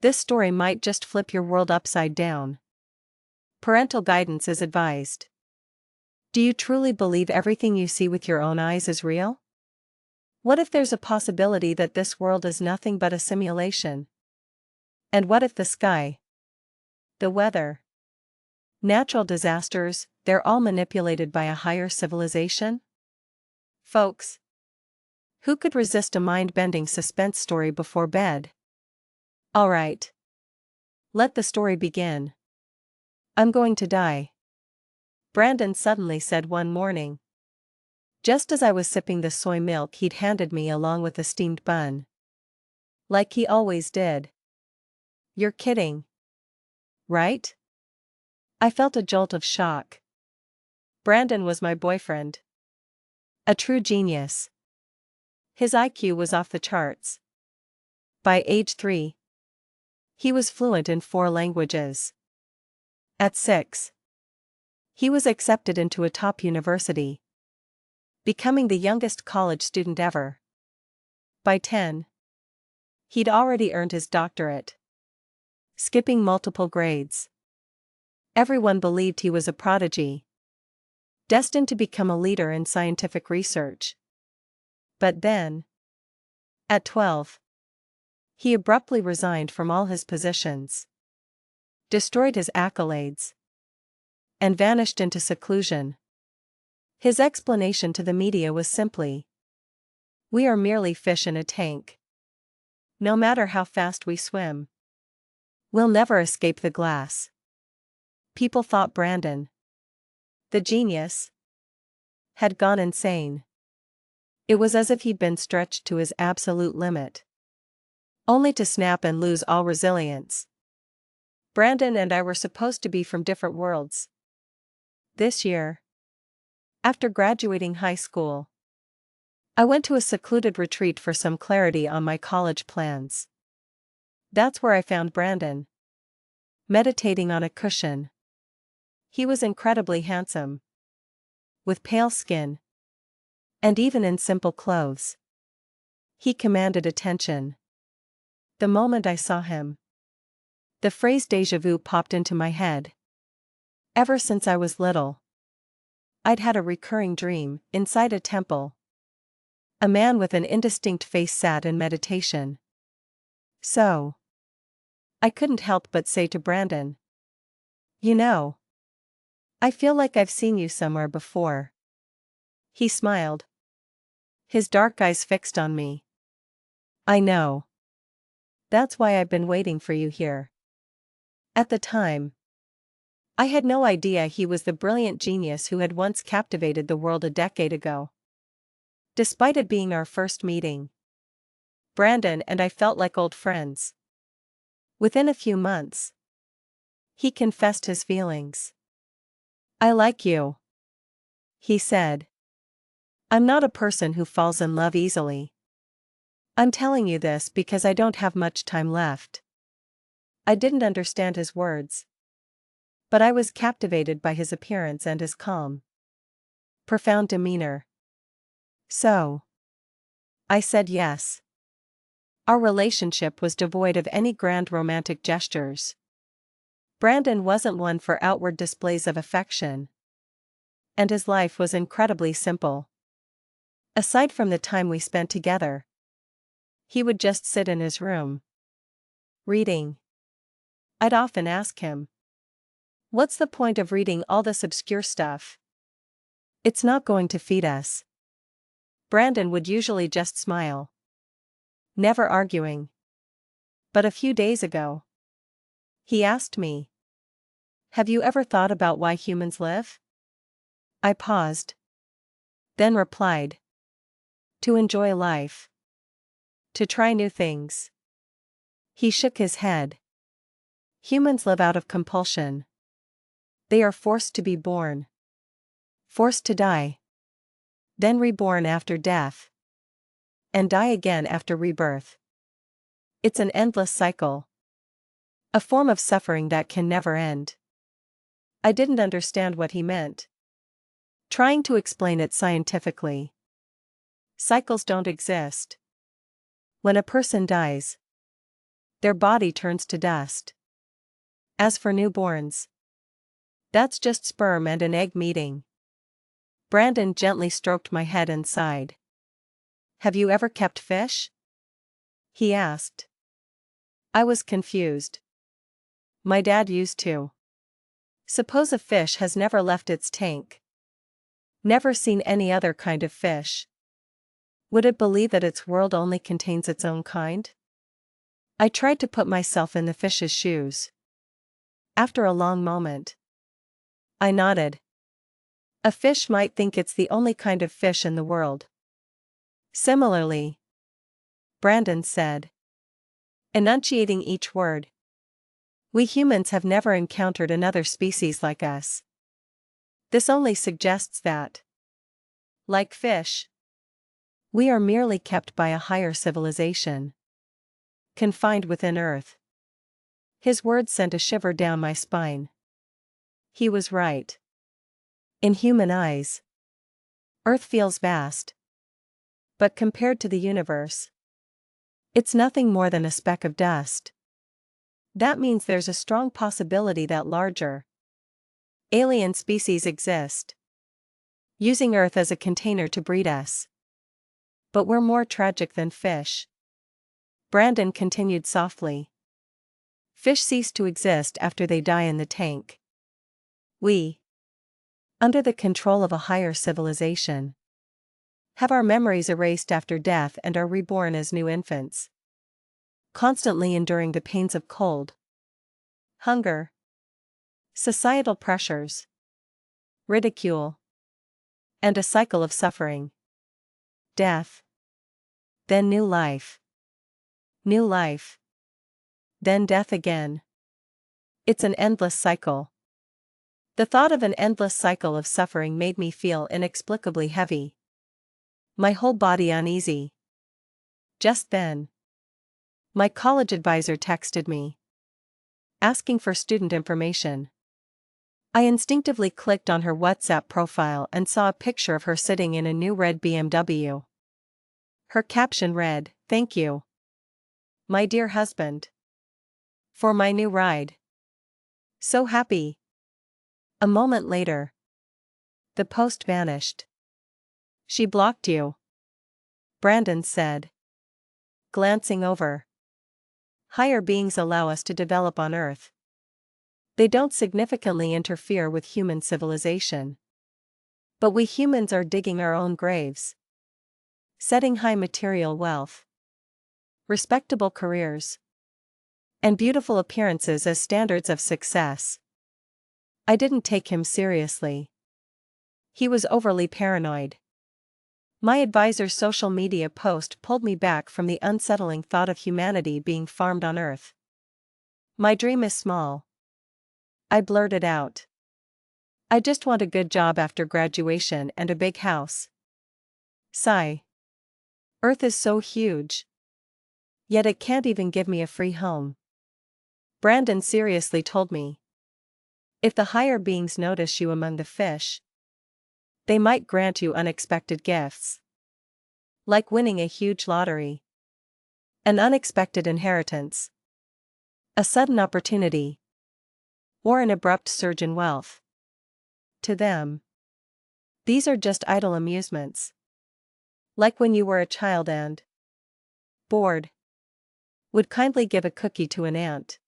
This story might just flip your world upside down. Parental guidance is advised. Do you truly believe everything you see with your own eyes is real? What if there's a possibility that this world is nothing but a simulation? And what if the sky, the weather, natural disasters, they're all manipulated by a higher civilization? Folks, who could resist a mind-bending suspense story before bed? Alright. Let the story begin. I'm going to die, Brandon suddenly said one morning, just as I was sipping the soy milk he'd handed me along with a steamed bun. Like he always did. You're kidding, right? I felt a jolt of shock. Brandon was my boyfriend. A true genius. His IQ was off the charts. By age 3, he was fluent in 4 languages. At 6, he was accepted into a top university, becoming the youngest college student ever. By 10, he'd already earned his doctorate, skipping multiple grades. Everyone believed he was a prodigy, destined to become a leader in scientific research. But then, at 12, he abruptly resigned from all his positions, destroyed his accolades, and vanished into seclusion. His explanation to the media was simply, "We are merely fish in a tank. No matter how fast we swim, we'll never escape the glass." People thought Brandon, the genius, had gone insane. It was as if he'd been stretched to his absolute limit, only to snap and lose all resilience. Brandon and I were supposed to be from different worlds. This year, after graduating high school, I went to a secluded retreat for some clarity on my college plans. That's where I found Brandon, meditating on a cushion. He was incredibly handsome, with pale skin, and even in simple clothes, he commanded attention. The moment I saw him, the phrase déjà vu popped into my head. Ever since I was little, I'd had a recurring dream, inside a temple. A man with an indistinct face sat in meditation. So, I couldn't help but say to Brandon, "You know, I feel like I've seen you somewhere before." He smiled, his dark eyes fixed on me. "I know. That's why I've been waiting for you here." At the time, I had no idea he was the brilliant genius who had once captivated the world a decade ago. Despite it being our first meeting, Brandon and I felt like old friends. Within a few months, he confessed his feelings. "I like you," he said. "I'm not a person who falls in love easily. I'm telling you this because I don't have much time left." I didn't understand his words, but I was captivated by his appearance and his calm, profound demeanor. So, I said yes. Our relationship was devoid of any grand romantic gestures. Brandon wasn't one for outward displays of affection, and his life was incredibly simple. Aside from the time we spent together, he would just sit in his room, reading. I'd often ask him, "What's the point of reading all this obscure stuff? It's not going to feed us." Brandon would usually just smile, never arguing. But a few days ago, he asked me, "Have you ever thought about why humans live?" I paused, then replied, "To enjoy life. To try new things." He shook his head. "Humans live out of compulsion. They are forced to be born, forced to die, then reborn after death, and die again after rebirth. It's an endless cycle. A form of suffering that can never end." I didn't understand what he meant, trying to explain it scientifically. Cycles don't exist. When a person dies, Their body turns to dust. As for newborns, that's just sperm and an egg meeting. Brandon gently stroked my head and sighed. Have you ever kept fish? He asked. I was confused. My dad used to. Suppose a fish has never left its tank. Never seen any other kind of fish. Would it believe that its world only contains its own kind? I tried to put myself in the fish's shoes. After a long moment, I nodded. A fish might think it's the only kind of fish in the world. Similarly, Brandon said, enunciating each word, we humans have never encountered another species like us. This only suggests that, like fish, we are merely kept by a higher civilization, confined within Earth. His words sent a shiver down my spine. He was right. In human eyes, Earth feels vast. But compared to the universe, it's nothing more than a speck of dust. That means there's a strong possibility that larger, alien species exist, using Earth as a container to breed us. But we're more tragic than fish. Brandon continued softly. Fish cease to exist after they die in the tank. We, under the control of a higher civilization, have our memories erased after death and are reborn as new infants, constantly enduring the pains of cold, hunger, societal pressures, ridicule, and a cycle of suffering. Death. Then new life. New life. Then death again. It's an endless cycle. The thought of an endless cycle of suffering made me feel inexplicably heavy. My whole body uneasy. Just then, my college advisor texted me, asking for student information. I instinctively clicked on her WhatsApp profile and saw a picture of her sitting in a new red BMW. Her caption read, "Thank you, my dear husband, for my new ride. So happy." A moment later, the post vanished. She blocked you, Brandon said, glancing over. Higher beings allow us to develop on Earth. They don't significantly interfere with human civilization. But we humans are digging our own graves. Setting high material wealth, respectable careers, and beautiful appearances as standards of success. I didn't take him seriously. He was overly paranoid. My advisor's social media post pulled me back from the unsettling thought of humanity being farmed on Earth. My dream is small, I blurted out. I just want a good job after graduation and a big house. Sigh. Earth is so huge. Yet it can't even give me a free home. Brandon seriously told me. If the higher beings notice you among the fish, they might grant you unexpected gifts. Like winning a huge lottery. An unexpected inheritance. A sudden opportunity. Or an abrupt surge in wealth. To them, these are just idle amusements. Like when you were a child and, bored, would kindly give a cookie to an ant.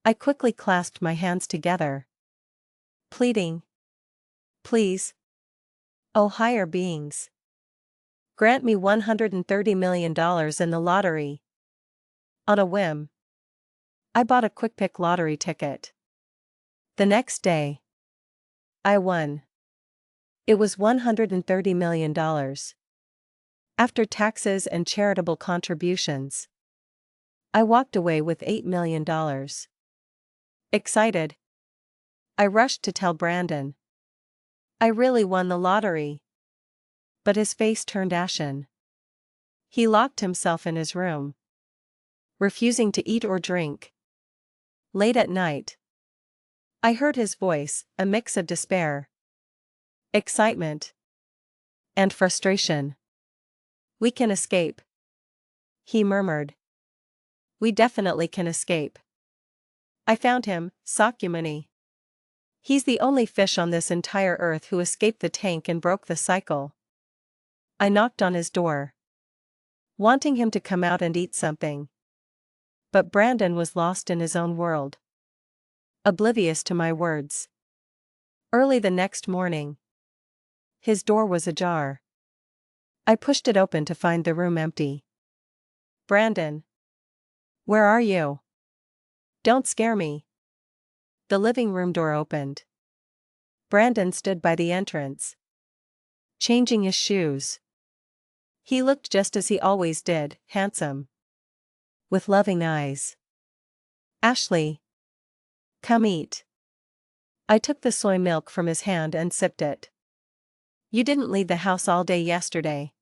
I quickly clasped my hands together, pleading, please, oh higher beings, grant me $130 million in the lottery. On a whim, I bought a quick pick lottery ticket. The next day, I won. It was $130 million. After taxes and charitable contributions, I walked away with $8 million. Excited, I rushed to tell Brandon. I really won the lottery. But his face turned ashen. He locked himself in his room, refusing to eat or drink. Late at night, I heard his voice, a mix of despair, excitement, and frustration. We can escape, he murmured. We definitely can escape. I found him, Sakyamuni. He's the only fish on this entire earth who escaped the tank and broke the cycle. I knocked on his door, wanting him to come out and eat something. But Brandon was lost in his own world, oblivious to my words. Early the next morning, his door was ajar. I pushed it open to find the room empty. Brandon. Where are you? Don't scare me. The living room door opened. Brandon stood by the entrance, changing his shoes. He looked just as he always did, handsome, with loving eyes. Ashley. Come eat. I took the soy milk from his hand and sipped it. You didn't leave the house all day yesterday.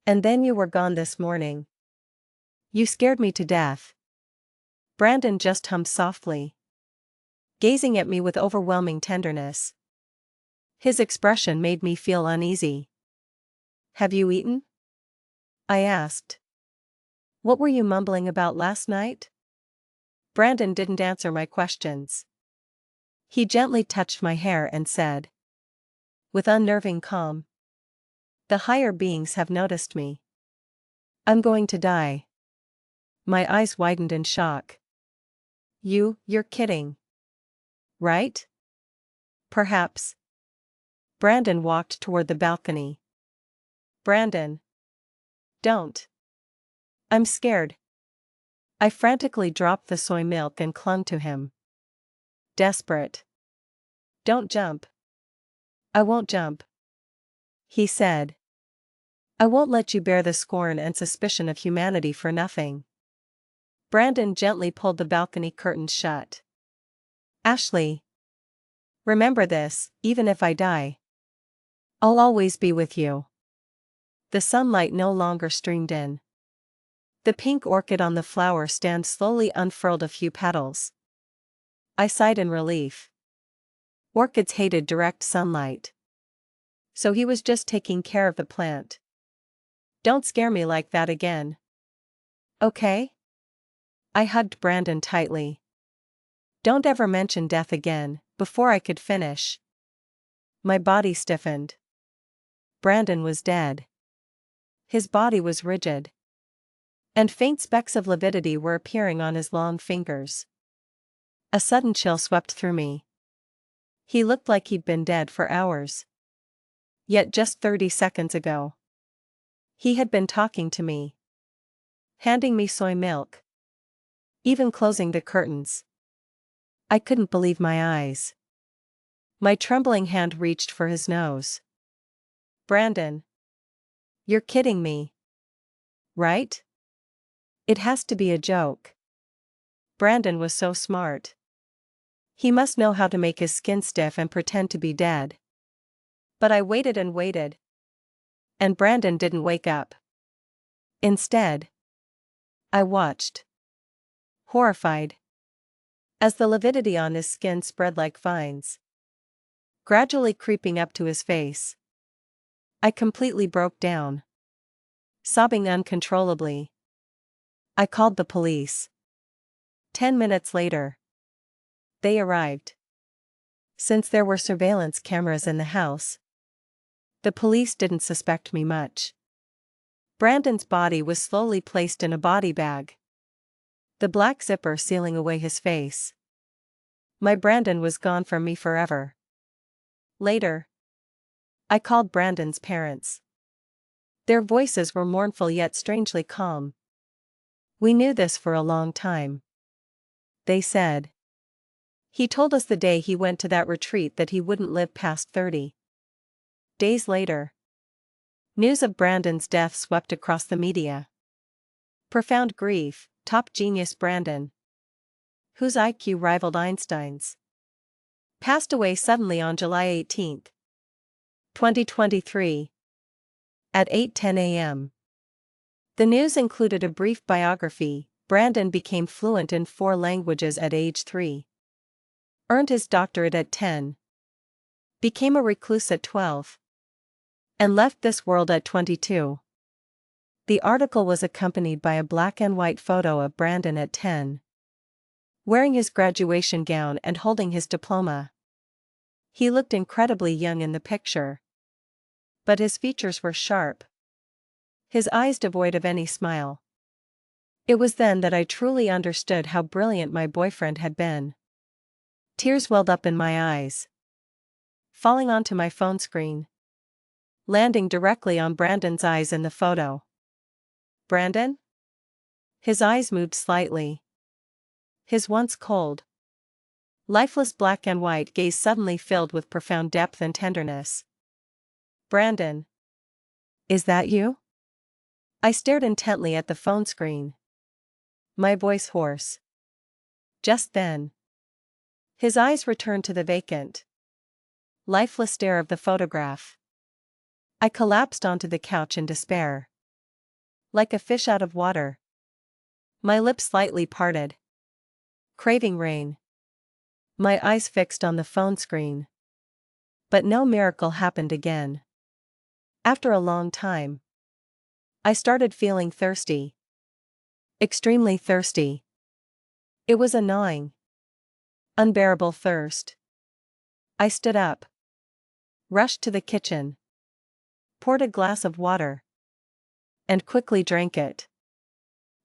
And then you were gone this morning. You scared me to death. Brandon just hummed softly, gazing at me with overwhelming tenderness. His expression made me feel uneasy. Have you eaten? I asked. What were you mumbling about last night? Brandon didn't answer my questions. He gently touched my hair and said, with unnerving calm, the higher beings have noticed me. I'm going to die. My eyes widened in shock. You're kidding. Right? Perhaps. Brandon walked toward the balcony. Brandon. Don't. I'm scared. I frantically dropped the soy milk and clung to him. Desperate. Don't jump. I won't jump. He said. I won't let you bear the scorn and suspicion of humanity for nothing. Brandon gently pulled the balcony curtains shut. Ashley. Remember this, even if I die, I'll always be with you. The sunlight no longer streamed in. The pink orchid on the flower stand slowly unfurled a few petals. I sighed in relief. Orchids hated direct sunlight. So he was just taking care of the plant. Don't scare me like that again. Okay? I hugged Brandon tightly. Don't ever mention death again. Before I could finish, my body stiffened. Brandon was dead. His body was rigid, and faint specks of lividity were appearing on his long fingers. A sudden chill swept through me. He looked like he'd been dead for hours. Yet just 30 seconds ago, he had been talking to me, handing me soy milk, even closing the curtains. I couldn't believe my eyes. My trembling hand reached for his nose. Brandon. You're kidding me. Right? It has to be a joke. Brandon was so smart. He must know how to make his skin stiff and pretend to be dead. But I waited and waited. And Brandon didn't wake up. Instead, I watched, horrified, as the lividity on his skin spread like vines, gradually creeping up to his face. I completely broke down, sobbing uncontrollably. I called the police. 10 minutes later, they arrived. Since there were surveillance cameras in the house, the police didn't suspect me much. Brandon's body was slowly placed in a body bag, the black zipper sealing away his face. My Brandon was gone from me forever. Later, I called Brandon's parents. Their voices were mournful yet strangely calm. We knew this for a long time. They said. He told us the day he went to that retreat that he wouldn't live past 30. Days later, news of Brandon's death swept across the media. Profound grief, top genius Brandon, whose IQ rivaled Einstein's, passed away suddenly on July 18, 2023, at 8:10 a.m. The news included a brief biography. Brandon became fluent in 4 languages at age 3. Earned his doctorate at 10. Became a recluse at 12. And left this world at 22. The article was accompanied by a black and white photo of Brandon at 10, wearing his graduation gown and holding his diploma. He looked incredibly young in the picture, but his features were sharp, his eyes devoid of any smile. It was then that I truly understood how brilliant my boyfriend had been. Tears welled up in my eyes, falling onto my phone screen, landing directly on Brandon's eyes in the photo. Brandon? His eyes moved slightly. His once cold, lifeless black and white gaze suddenly filled with profound depth and tenderness. Brandon. Is that you? I stared intently at the phone screen, my voice hoarse. Just then, his eyes returned to the vacant, lifeless stare of the photograph. I collapsed onto the couch in despair, like a fish out of water. My lips slightly parted, craving rain. My eyes fixed on the phone screen. But no miracle happened again. After a long time, I started feeling thirsty. Extremely thirsty. It was a gnawing, unbearable thirst. I stood up, rushed to the kitchen, poured a glass of water, and quickly drank it.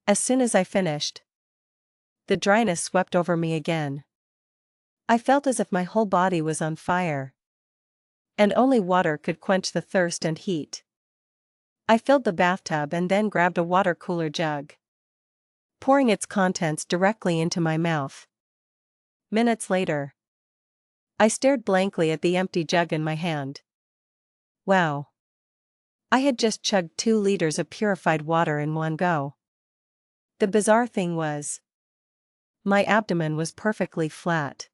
As soon as I finished, the dryness swept over me again. I felt as if my whole body was on fire, and only water could quench the thirst and heat. I filled the bathtub and then grabbed a water cooler jug, pouring its contents directly into my mouth. Minutes later, I stared blankly at the empty jug in my hand. Wow! I had just chugged 2 liters of purified water in one go. The bizarre thing was, my abdomen was perfectly flat.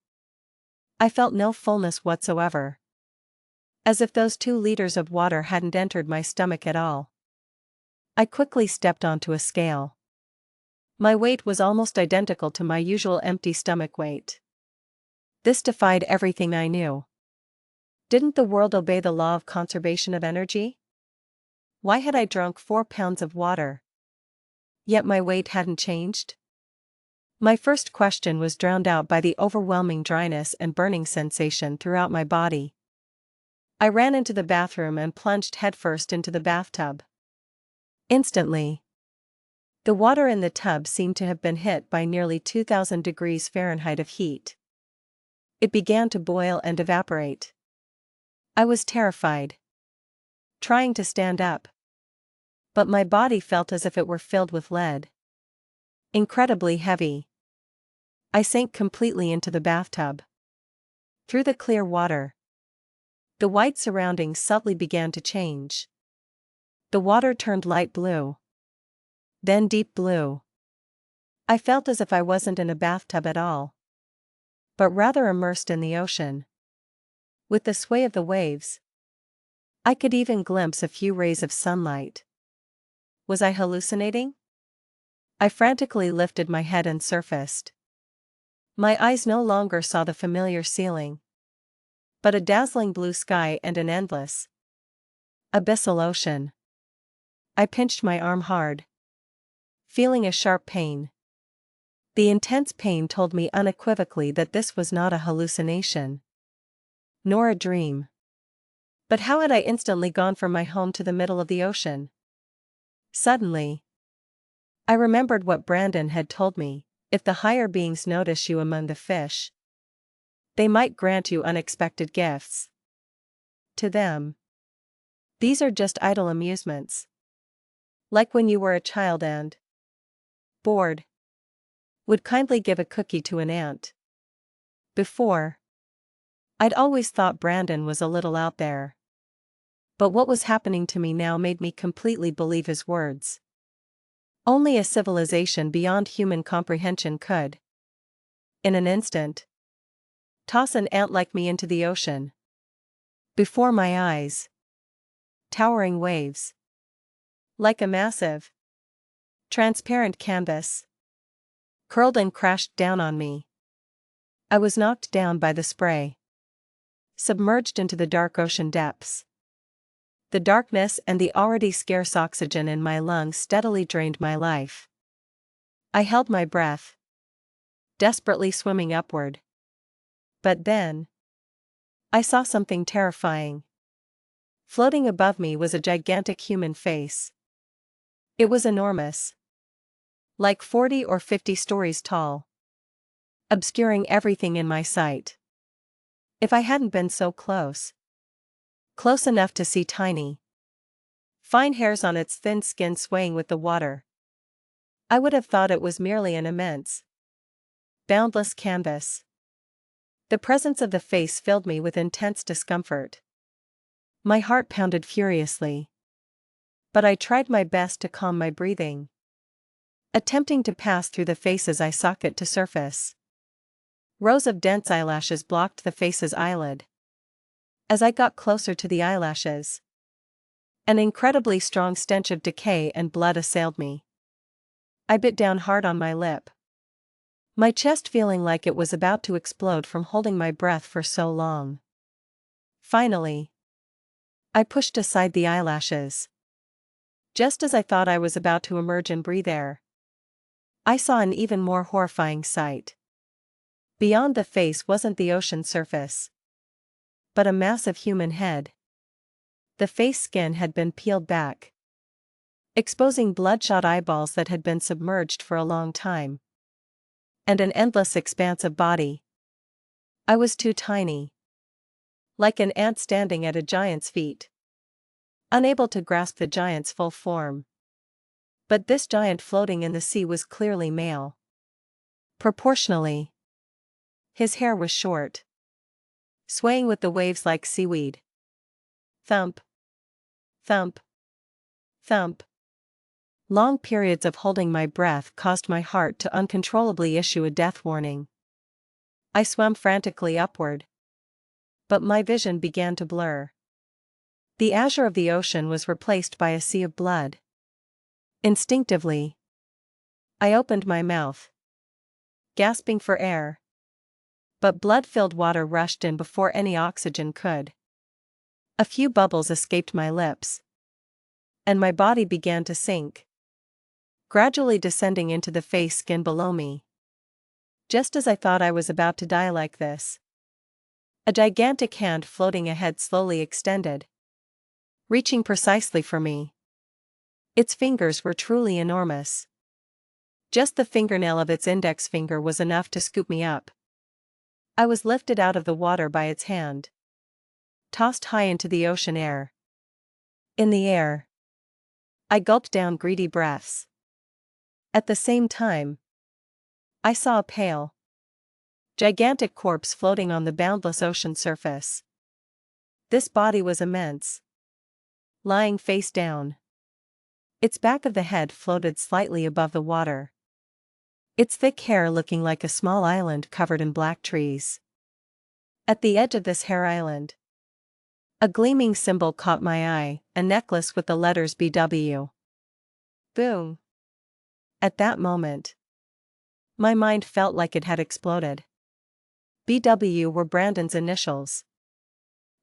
I felt no fullness whatsoever, as if those 2 liters of water hadn't entered my stomach at all. I quickly stepped onto a scale. My weight was almost identical to my usual empty stomach weight. This defied everything I knew. Didn't the world obey the law of conservation of energy? Why had I drunk 4 pounds of water, yet my weight hadn't changed? My first question was drowned out by the overwhelming dryness and burning sensation throughout my body. I ran into the bathroom and plunged headfirst into the bathtub. Instantly, the water in the tub seemed to have been hit by nearly 2,000 degrees Fahrenheit of heat. It began to boil and evaporate. I was terrified, trying to stand up, but my body felt as if it were filled with lead. Incredibly heavy. I sank completely into the bathtub. Through the clear water, the white surroundings subtly began to change. The water turned light blue, then deep blue. I felt as if I wasn't in a bathtub at all, but rather immersed in the ocean. With the sway of the waves, I could even glimpse a few rays of sunlight. Was I hallucinating? I frantically lifted my head and surfaced. My eyes no longer saw the familiar ceiling, but a dazzling blue sky and an endless, abyssal ocean. I pinched my arm hard, feeling a sharp pain. The intense pain told me unequivocally that this was not a hallucination, nor a dream. But how had I instantly gone from my home to the middle of the ocean? Suddenly, I remembered what Brandon had told me: if the higher beings notice you among the fish, they might grant you unexpected gifts. To them, these are just idle amusements. Like when you were a child and, bored, would kindly give a cookie to an ant. Before, I'd always thought Brandon was a little out there. But what was happening to me now made me completely believe his words. Only a civilization beyond human comprehension could, in an instant, toss an ant like me into the ocean. Before my eyes, towering waves, like a massive, transparent canvas, curled and crashed down on me. I was knocked down by the spray, submerged into the dark ocean depths. The darkness and the already scarce oxygen in my lungs steadily drained my life. I held my breath, desperately swimming upward. But then, I saw something terrifying. Floating above me was a gigantic human face. It was enormous, like 40 or 50 stories tall, obscuring everything in my sight. If I hadn't been so close enough to see tiny, fine hairs on its thin skin swaying with the water, I would have thought it was merely an immense, boundless canvas. The presence of the face filled me with intense discomfort. My heart pounded furiously. But I tried my best to calm my breathing, attempting to pass through the face's eye socket to surface. Rows of dense eyelashes blocked the face's eyelid. As I got closer to the eyelashes, an incredibly strong stench of decay and blood assailed me. I bit down hard on my lip, my chest feeling like it was about to explode from holding my breath for so long. Finally, I pushed aside the eyelashes. Just as I thought I was about to emerge and breathe air, I saw an even more horrifying sight. Beyond the face wasn't the ocean surface, but a massive human head. The face skin had been peeled back, exposing bloodshot eyeballs that had been submerged for a long time. And an endless expanse of body. I was too tiny, like an ant standing at a giant's feet, unable to grasp the giant's full form. But this giant floating in the sea was clearly male. Proportionally, his hair was short, swaying with the waves like seaweed. Thump, thump, thump. Long periods of holding my breath caused my heart to uncontrollably issue a death warning. I swam frantically upward, but my vision began to blur. The azure of the ocean was replaced by a sea of blood. Instinctively, I opened my mouth, gasping for air. But blood-filled water rushed in before any oxygen could. A few bubbles escaped my lips, and my body began to sink, gradually descending into the face skin below me. Just as I thought I was about to die like this, a gigantic hand floating ahead slowly extended, reaching precisely for me. Its fingers were truly enormous. Just the fingernail of its index finger was enough to scoop me up. I was lifted out of the water by its hand, tossed high into the ocean air. In the air, I gulped down greedy breaths. At the same time, I saw a pale, gigantic corpse floating on the boundless ocean surface. This body was immense, lying face down. Its back of the head floated slightly above the water, its thick hair looking like a small island covered in black trees. At the edge of this hair island, a gleaming symbol caught my eye, a necklace with the letters BW. Boom! At that moment, my mind felt like it had exploded. BW were Brandon's initials,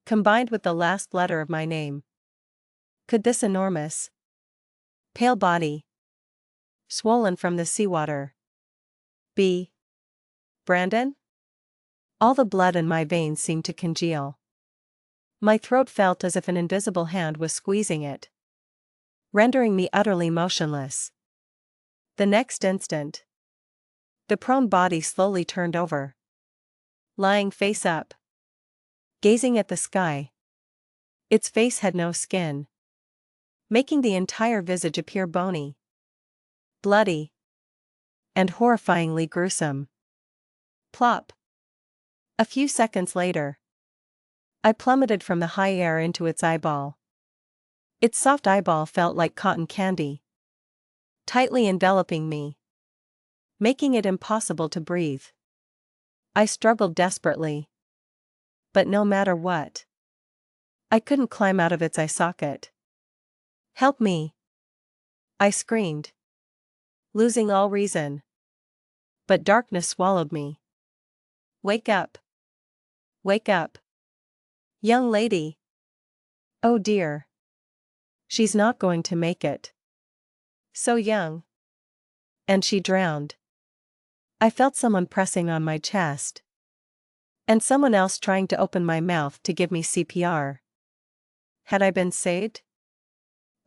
combined with the last letter of my name. Could this enormous, pale body, swollen from the seawater, be Brandon? All the blood in my veins seemed to congeal. My throat felt as if an invisible hand was squeezing it, rendering me utterly motionless. The next instant, the prone body slowly turned over, lying face up, gazing at the sky. Its face had no skin, making the entire visage appear bony, bloody, and horrifyingly gruesome. Plop! A few seconds later, I plummeted from the high air into its eyeball. Its soft eyeball felt like cotton candy, tightly enveloping me, making it impossible to breathe. I struggled desperately, but no matter what, I couldn't climb out of its eye socket. Help me! I screamed, losing all reason. But darkness swallowed me. Wake up! Wake up! Young lady! Oh dear! She's not going to make it. So young. And she drowned. I felt someone pressing on my chest. And someone else trying to open my mouth to give me CPR. Had I been saved?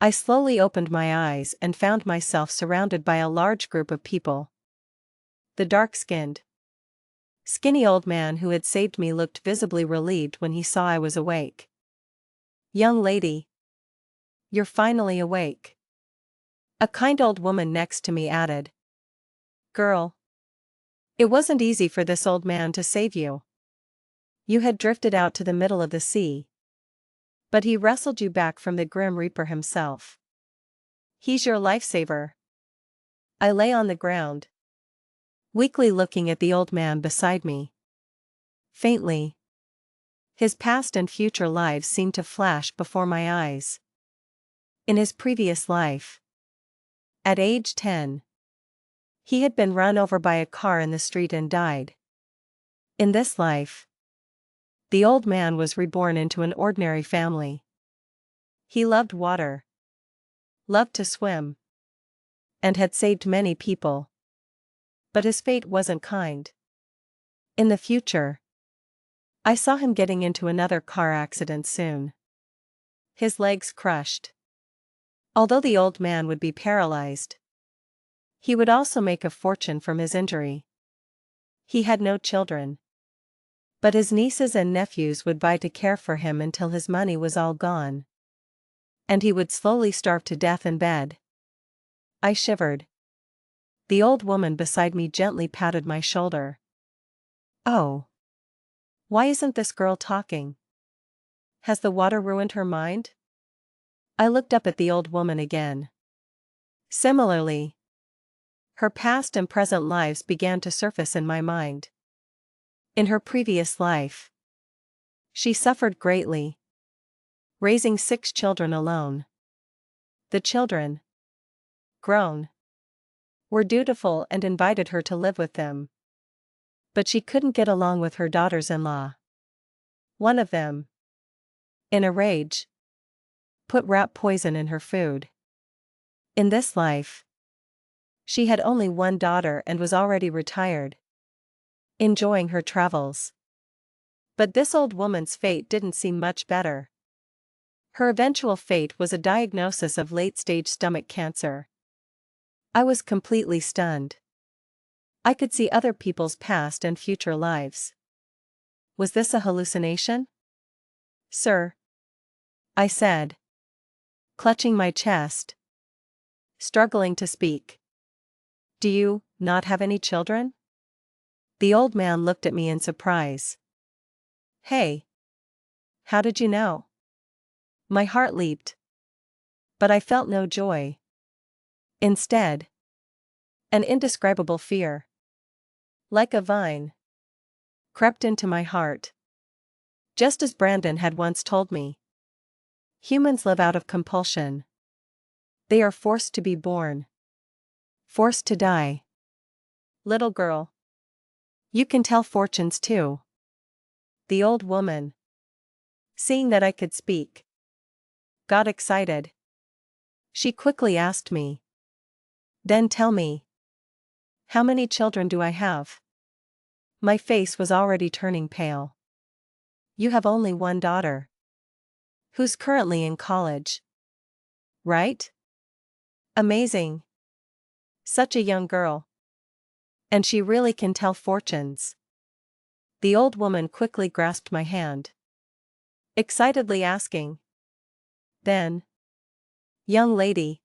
I slowly opened my eyes and found myself surrounded by a large group of people. The dark-skinned, skinny old man who had saved me looked visibly relieved when he saw I was awake. "Young lady. You're finally awake." A kind old woman next to me added. "Girl. It wasn't easy for this old man to save you. You had drifted out to the middle of the sea. But he wrestled you back from the Grim Reaper himself. He's your lifesaver." I lay on the ground, weakly looking at the old man beside me. Faintly, his past and future lives seemed to flash before my eyes. In his previous life, at age 10, he had been run over by a car in the street and died. In this life, the old man was reborn into an ordinary family. He loved water, loved to swim, and had saved many people. But his fate wasn't kind. In the future, I saw him getting into another car accident soon. His legs crushed. Although the old man would be paralyzed, he would also make a fortune from his injury. He had no children, but his nieces and nephews would vie to care for him until his money was all gone. And he would slowly starve to death in bed. I shivered. The old woman beside me gently patted my shoulder. "Oh. Why isn't this girl talking? Has the water ruined her mind?" I looked up at the old woman again. Similarly, her past and present lives began to surface in my mind. In her previous life, she suffered greatly, raising 6 children alone. The children, grown, were dutiful and invited her to live with them. But she couldn't get along with her daughters-in-law. One of them, in a rage, put rat poison in her food. In this life, she had only one daughter and was already retired, enjoying her travels. But this old woman's fate didn't seem much better. Her eventual fate was a diagnosis of late-stage stomach cancer. I was completely stunned. I could see other people's past and future lives. Was this a hallucination? "Sir," I said, clutching my chest, struggling to speak. "Do you not have any children?" The old man looked at me in surprise. "Hey. How did you know?" My heart leaped. But I felt no joy. Instead, an indescribable fear, like a vine, crept into my heart. Just as Brandon had once told me, humans live out of compulsion. They are forced to be born, forced to die. "Little girl. You can tell fortunes too." The old woman, seeing that I could speak, got excited. She quickly asked me, "Then tell me, how many children do I have?" My face was already turning pale. "You have only one daughter, who's currently in college. Right? Amazing. Such a young girl. And she really can tell fortunes." The old woman quickly grasped my hand, excitedly asking, "Then, young lady,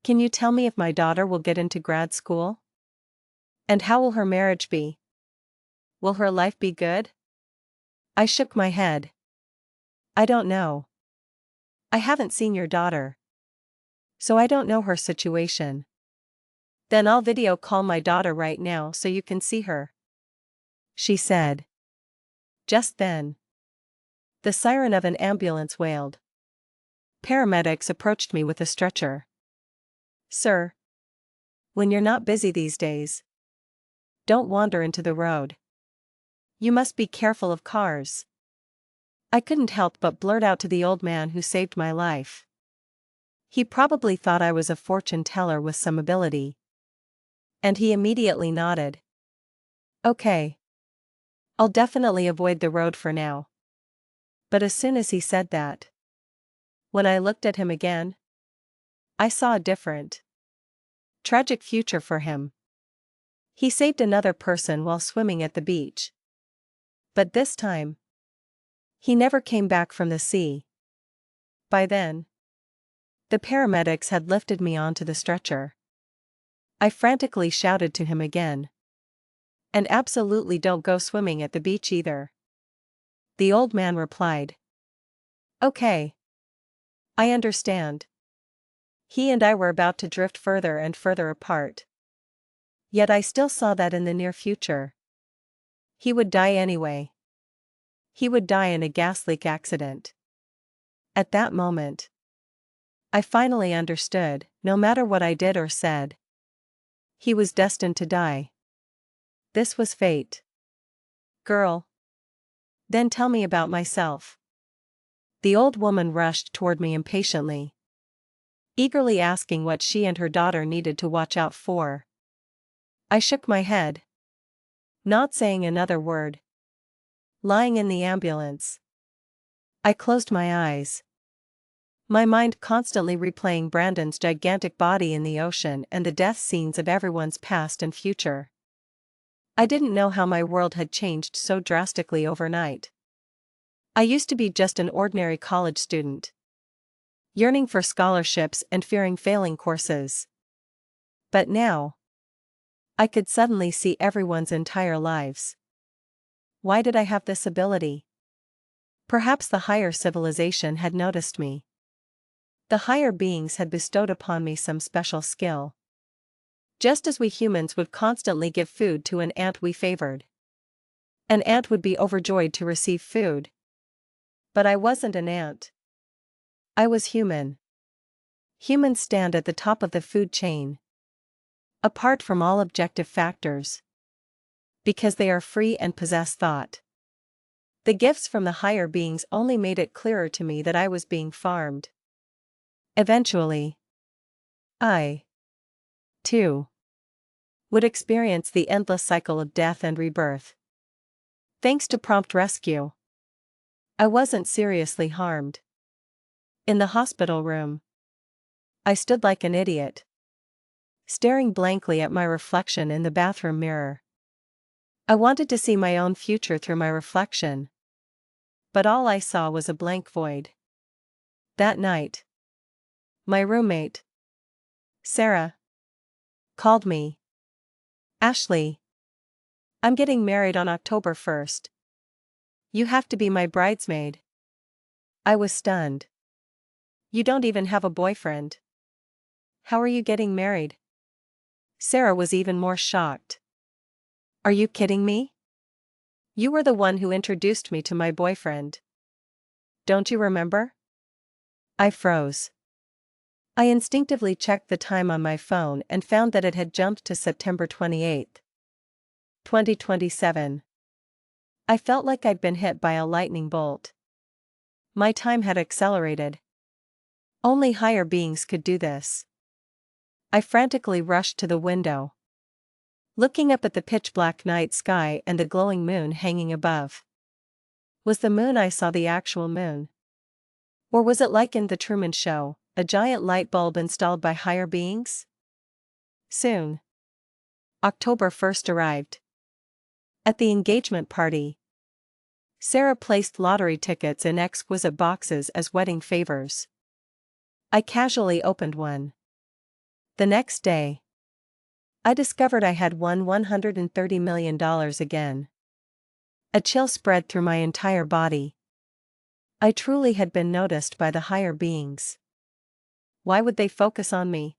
can you tell me if my daughter will get into grad school? And how will her marriage be? Will her life be good?" I shook my head. "I don't know. I haven't seen your daughter, so I don't know her situation." "Then I'll video call my daughter right now so you can see her," she said. Just then, the siren of an ambulance wailed. Paramedics approached me with a stretcher. "Sir, when you're not busy these days, don't wander into the road. You must be careful of cars." I couldn't help but blurt out to the old man who saved my life, He probably thought I was a fortune teller with some ability. And he immediately nodded. Okay. I'll definitely avoid the road for now. But as soon as he said that, when I looked at him again, I saw a different, tragic future for him. He saved another person while swimming at the beach. But this time, he never came back from the sea. By then, the paramedics had lifted me onto the stretcher. I frantically shouted to him again. And absolutely don't go swimming at the beach either. The old man replied. Okay. I understand. He and I were about to drift further and further apart. Yet I still saw that in the near future. He would die anyway. He would die in a gas leak accident. At that moment, I finally understood, no matter what I did or said, he was destined to die. This was fate. Girl. Then tell me about myself. The old woman rushed toward me impatiently, eagerly asking what she and her daughter needed to watch out for. I shook my head, not saying another word. Lying in the ambulance, I closed my eyes, my mind constantly replaying Brandon's gigantic body in the ocean and the death scenes of everyone's past and future. I didn't know how my world had changed so drastically overnight. I used to be just an ordinary college student, yearning for scholarships and fearing failing courses. But now, I could suddenly see everyone's entire lives. Why did I have this ability? Perhaps the higher civilization had noticed me. The higher beings had bestowed upon me some special skill. Just as we humans would constantly give food to an ant we favored. An ant would be overjoyed to receive food. But I wasn't an ant. I was human. Humans stand at the top of the food chain, apart from all objective factors, because they are free and possess thought. The gifts from the higher beings only made it clearer to me that I was being farmed. Eventually, I, too, would experience the endless cycle of death and rebirth. Thanks to prompt rescue, I wasn't seriously harmed. In the hospital room, I stood like an idiot, staring blankly at my reflection in the bathroom mirror. I wanted to see my own future through my reflection, but all I saw was a blank void. That night, my roommate, Sarah, called me. Ashley, I'm getting married on October 1st. You have to be my bridesmaid. I was stunned. You don't even have a boyfriend. How are you getting married? Sarah was even more shocked. Are you kidding me? You were the one who introduced me to my boyfriend. Don't you remember? I froze. I instinctively checked the time on my phone and found that it had jumped to September 28, 2027. I felt like I'd been hit by a lightning bolt. My time had accelerated. Only higher beings could do this. I frantically rushed to the window, looking up at the pitch-black night sky and the glowing moon hanging above. Was the moon I saw the actual moon? Or was it like in The Truman Show, a giant light bulb installed by higher beings? Soon, October 1st arrived. At the engagement party, Sarah placed lottery tickets in exquisite boxes as wedding favors. I casually opened one. The next day, I discovered I had won $130 million again. A chill spread through my entire body. I truly had been noticed by the higher beings. Why would they focus on me?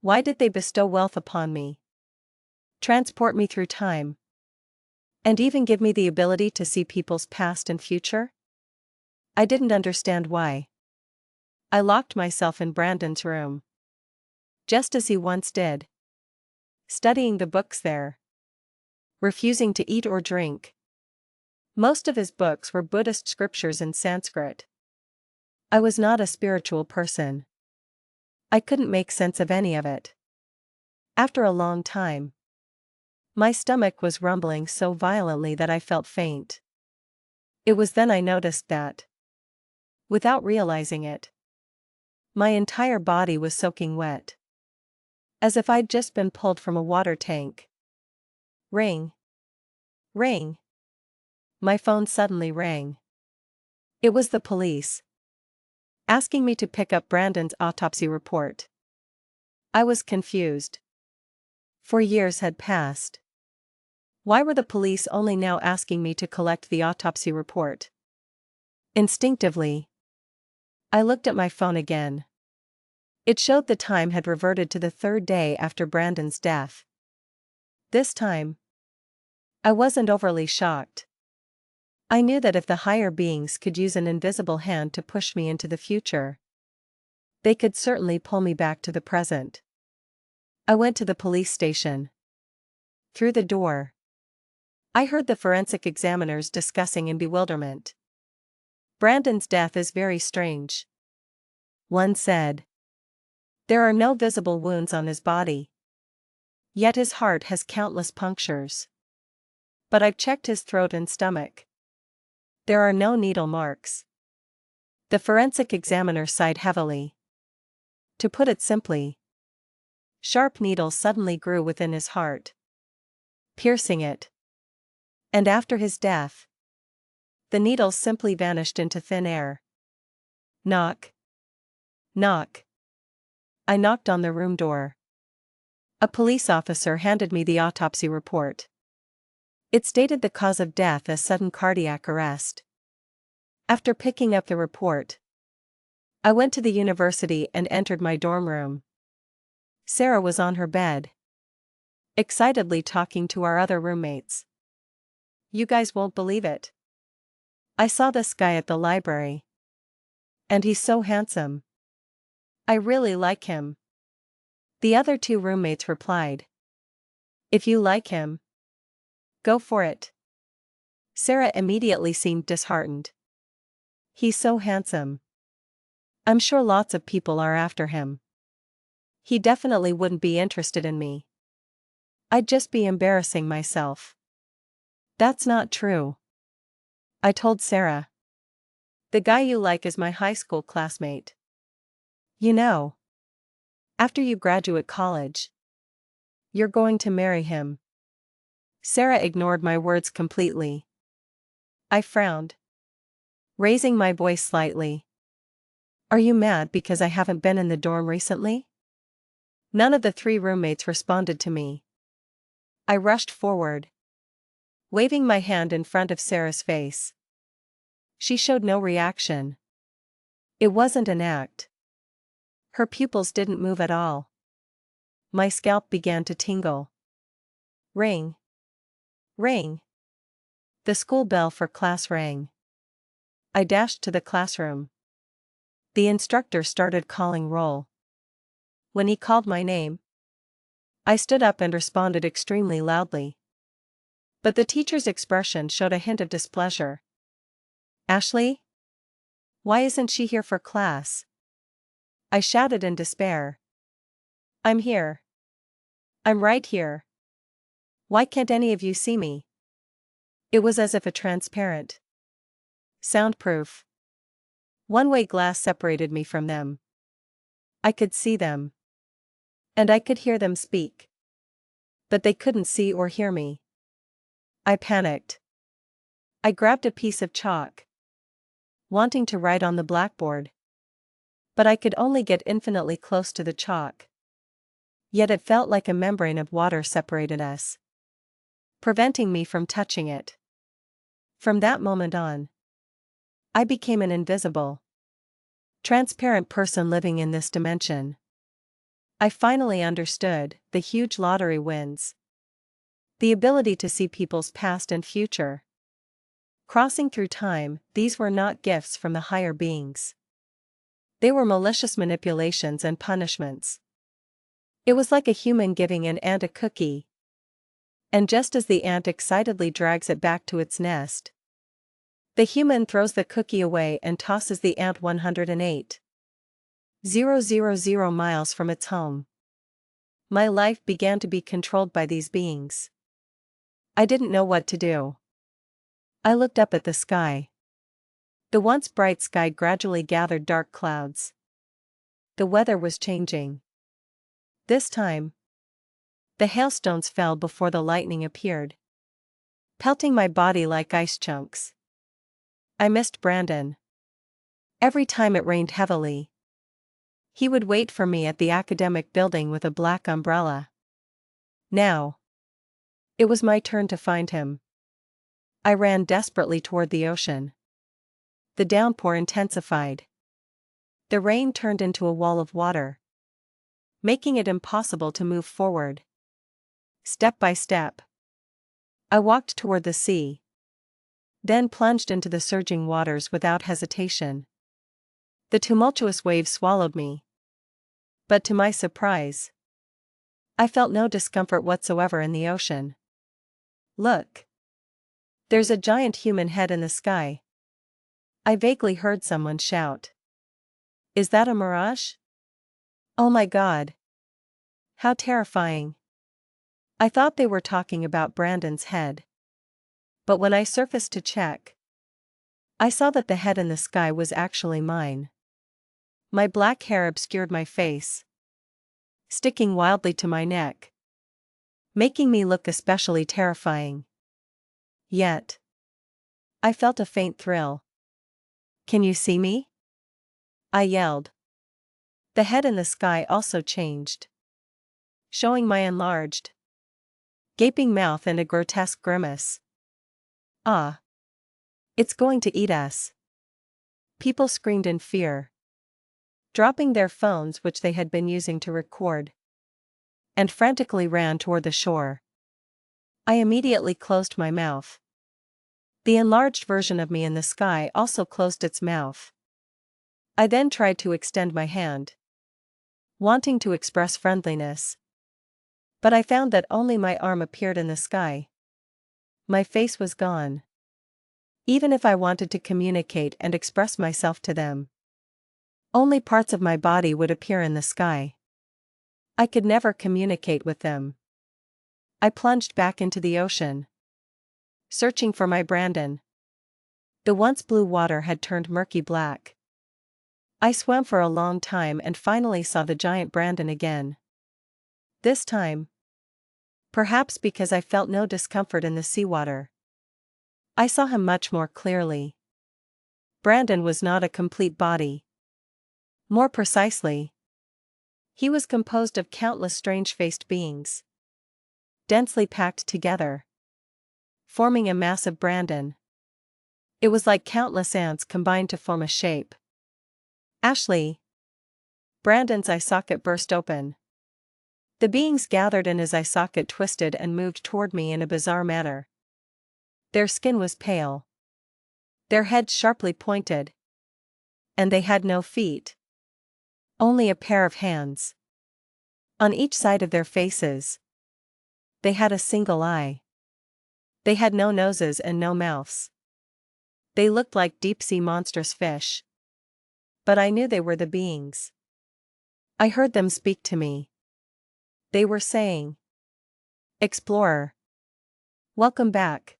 Why did they bestow wealth upon me, transport me through time, and even give me the ability to see people's past and future? I didn't understand why. I locked myself in Brandon's room, just as he once did, studying the books there, refusing to eat or drink. Most of his books were Buddhist scriptures in Sanskrit. I was not a spiritual person. I couldn't make sense of any of it. After a long time, my stomach was rumbling so violently that I felt faint. It was then I noticed that, without realizing it, my entire body was soaking wet. As if I'd just been pulled from a water tank. Ring. Ring. My phone suddenly rang. It was the police, asking me to pick up Brandon's autopsy report. I was confused. 4 years had passed. Why were the police only now asking me to collect the autopsy report? Instinctively, I looked at my phone again. It showed the time had reverted to the 3rd day after Brandon's death. This time, I wasn't overly shocked. I knew that if the higher beings could use an invisible hand to push me into the future, they could certainly pull me back to the present. I went to the police station. Through the door, I heard the forensic examiners discussing in bewilderment. Brandon's death is very strange. One said. There are no visible wounds on his body. Yet his heart has countless punctures. But I've checked his throat and stomach. There are no needle marks. The forensic examiner sighed heavily. To put it simply, sharp needles suddenly grew within his heart, piercing it. And after his death, the needles simply vanished into thin air. Knock. Knock. I knocked on the room door. A police officer handed me the autopsy report. It stated the cause of death as sudden cardiac arrest. After picking up the report, I went to the university and entered my dorm room. Sarah was on her bed, excitedly talking to our other roommates. You guys won't believe it. I saw this guy at the library. And he's so handsome. I really like him. The other 2 roommates replied. If you like him, go for it. Sarah immediately seemed disheartened. He's so handsome. I'm sure lots of people are after him. He definitely wouldn't be interested in me. I'd just be embarrassing myself. That's not true. I told Sarah. The guy you like is my high school classmate. You know, after you graduate college, you're going to marry him. Sarah ignored my words completely. I frowned, raising my voice slightly. Are you mad because I haven't been in the dorm recently? None of the 3 roommates responded to me. I rushed forward, waving my hand in front of Sarah's face. She showed no reaction. It wasn't an act. Her pupils didn't move at all. My scalp began to tingle. Ring. Ring. The school bell for class rang. I dashed to the classroom. The instructor started calling roll. When he called my name, I stood up and responded extremely loudly. But the teacher's expression showed a hint of displeasure. Ashley? Why isn't she here for class? I shouted in despair. I'm here. I'm right here. Why can't any of you see me? It was as if a transparent, soundproof, one-way glass separated me from them. I could see them. And I could hear them speak. But they couldn't see or hear me. I panicked. I grabbed a piece of chalk, wanting to write on the blackboard. But I could only get infinitely close to the chalk. Yet it felt like a membrane of water separated us, preventing me from touching it. From that moment on, I became an invisible, transparent person living in this dimension. I finally understood the huge lottery wins. The ability to see people's past and future. Crossing through time, these were not gifts from the higher beings. They were malicious manipulations and punishments. It was like a human giving an ant a cookie. And just as the ant excitedly drags it back to its nest, the human throws the cookie away and tosses the ant 108. 000 miles from its home. My life began to be controlled by these beings. I didn't know what to do. I looked up at the sky. The once bright sky gradually gathered dark clouds. The weather was changing. This time, the hailstones fell before the lightning appeared, pelting my body like ice chunks. I missed Brandon. Every time it rained heavily, he would wait for me at the academic building with a black umbrella. Now, it was my turn to find him. I ran desperately toward the ocean. The downpour intensified. The rain turned into a wall of water, making it impossible to move forward. Step by step, I walked toward the sea, then plunged into the surging waters without hesitation. The tumultuous waves swallowed me. But to my surprise, I felt no discomfort whatsoever in the ocean. Look! There's a giant human head in the sky. I vaguely heard someone shout. Is that a mirage? Oh my God! How terrifying! I thought they were talking about Brandon's head. But when I surfaced to check, I saw that the head in the sky was actually mine. My black hair obscured my face, sticking wildly to my neck, making me look especially terrifying. Yet, I felt a faint thrill. Can you see me? I yelled. The head in the sky also changed, showing my enlarged, gaping mouth and a grotesque grimace. Ah! It's going to eat us! People screamed in fear, dropping their phones which they had been using to record, and frantically ran toward the shore. I immediately closed my mouth. The enlarged version of me in the sky also closed its mouth. I then tried to extend my hand, wanting to express friendliness. But I found that only my arm appeared in the sky. My face was gone. Even if I wanted to communicate and express myself to them, only parts of my body would appear in the sky. I could never communicate with them. I plunged back into the ocean, searching for my Brandon. The once blue water had turned murky black. I swam for a long time and finally saw the giant Brandon again. This time, perhaps because I felt no discomfort in the seawater, I saw him much more clearly. Brandon was not a complete body. More precisely, he was composed of countless strange-faced beings, densely packed together, forming a massive Brandon. It was like countless ants combined to form a shape. Ashley! Brandon's eye socket burst open. The beings gathered in his eye socket twisted and moved toward me in a bizarre manner. Their skin was pale, their heads sharply pointed, and they had no feet, only a pair of hands. On each side of their faces, they had a single eye. They had no noses and no mouths. They looked like deep-sea monstrous fish. But I knew they were the beings. I heard them speak to me. They were saying, "Explorer, welcome back."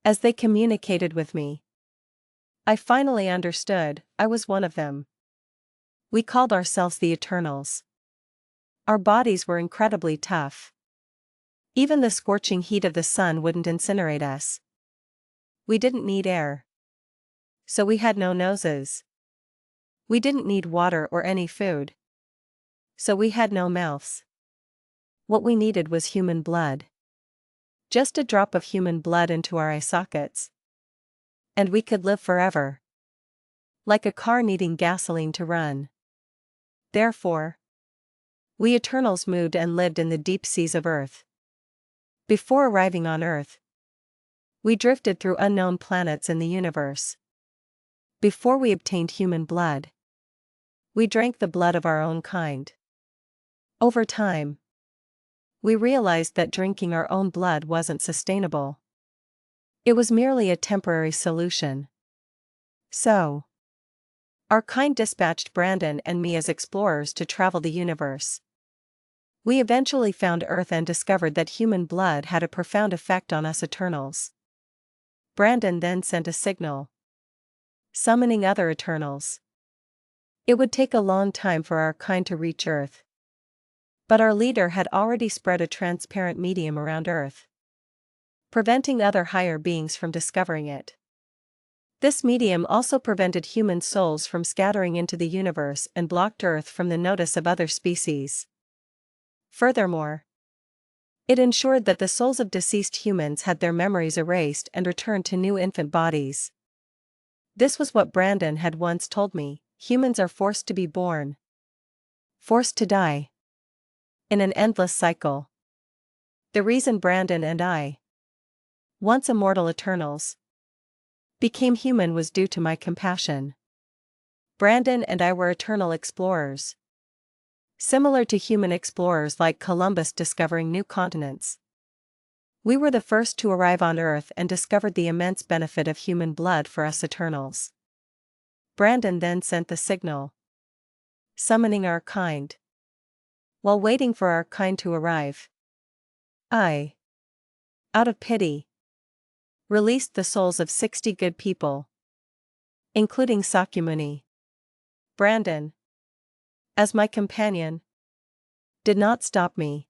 As they communicated with me, I finally understood I was one of them. We called ourselves the Eternals. Our bodies were incredibly tough. Even the scorching heat of the sun wouldn't incinerate us. We didn't need air, so we had no noses. We didn't need water or any food, so we had no mouths. What we needed was human blood. Just a drop of human blood into our eye sockets, and we could live forever. Like a car needing gasoline to run. Therefore, we Eternals moved and lived in the deep seas of Earth. Before arriving on Earth, we drifted through unknown planets in the universe. Before we obtained human blood, we drank the blood of our own kind. Over time, we realized that drinking our own blood wasn't sustainable. It was merely a temporary solution. So, Our kind dispatched Brandon and me as explorers to travel the universe. We eventually found Earth and discovered that human blood had a profound effect on us Eternals. Brandon then sent a signal, summoning other Eternals. It would take a long time for our kind to reach Earth. But our leader had already spread a transparent medium around Earth, preventing other higher beings from discovering it. This medium also prevented human souls from scattering into the universe and blocked Earth from the notice of other species. Furthermore, it ensured that the souls of deceased humans had their memories erased and returned to new infant bodies. This was what Brandon had once told me: humans are forced to be born, forced to die, in an endless cycle. The reason Brandon and I, once immortal Eternals, became human was due to my compassion. Brandon and I were eternal explorers, similar to human explorers like Columbus discovering new continents. We were the first to arrive on Earth and discovered the immense benefit of human blood for us Eternals. Brandon then sent the signal, summoning our kind. While waiting for our kind to arrive, I, out of pity, released the souls of 60 good people, including Sakyamuni. Brandon, as my companion, did not stop me.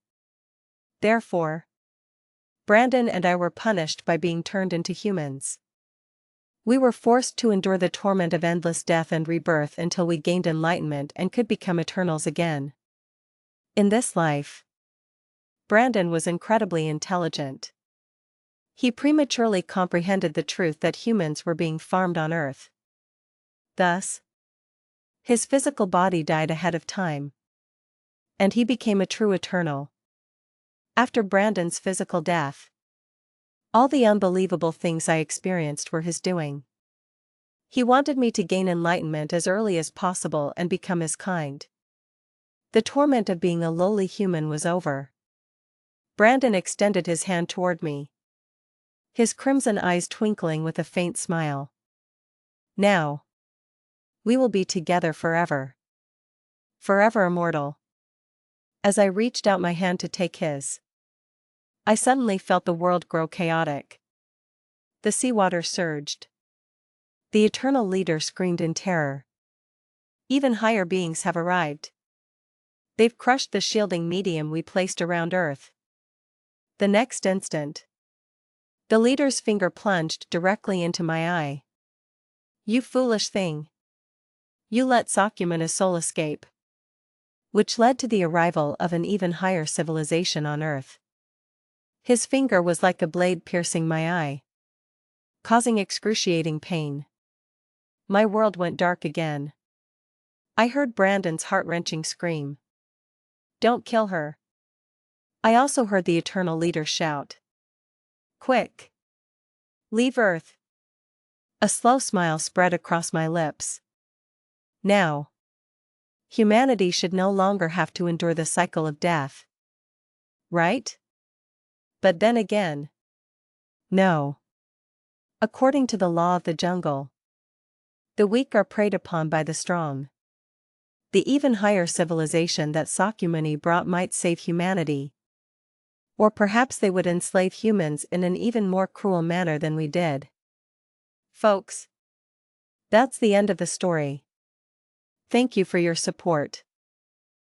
Therefore, Brandon and I were punished by being turned into humans. We were forced to endure the torment of endless death and rebirth until we gained enlightenment and could become Eternals again. In this life, Brandon was incredibly intelligent. He prematurely comprehended the truth that humans were being farmed on Earth. Thus, his physical body died ahead of time, and he became a true Eternal. After Brandon's physical death, all the unbelievable things I experienced were his doing. He wanted me to gain enlightenment as early as possible and become his kind. The torment of being a lowly human was over. Brandon extended his hand toward me, his crimson eyes twinkling with a faint smile. Now, we will be together forever. Forever immortal. As I reached out my hand to take his, I suddenly felt the world grow chaotic. The seawater surged. The Eternal Leader screamed in terror. Even higher beings have arrived. They've crushed the shielding medium we placed around Earth. The next instant, the leader's finger plunged directly into my eye. You foolish thing. You let Sakyamuni's soul escape. Which led to the arrival of an even higher civilization on Earth. His finger was like a blade piercing my eye, causing excruciating pain. My world went dark again. I heard Brandon's heart-wrenching scream. Don't kill her. I also heard the Eternal Leader shout. Quick! Leave Earth. A slow smile spread across my lips. Now, humanity should no longer have to endure the cycle of death. Right? But then again, no. According to the law of the jungle, the weak are preyed upon by the strong. The even higher civilization that Sakyamuni brought might save humanity. Or perhaps they would enslave humans in an even more cruel manner than we did. Folks, that's the end of the story. Thank you for your support.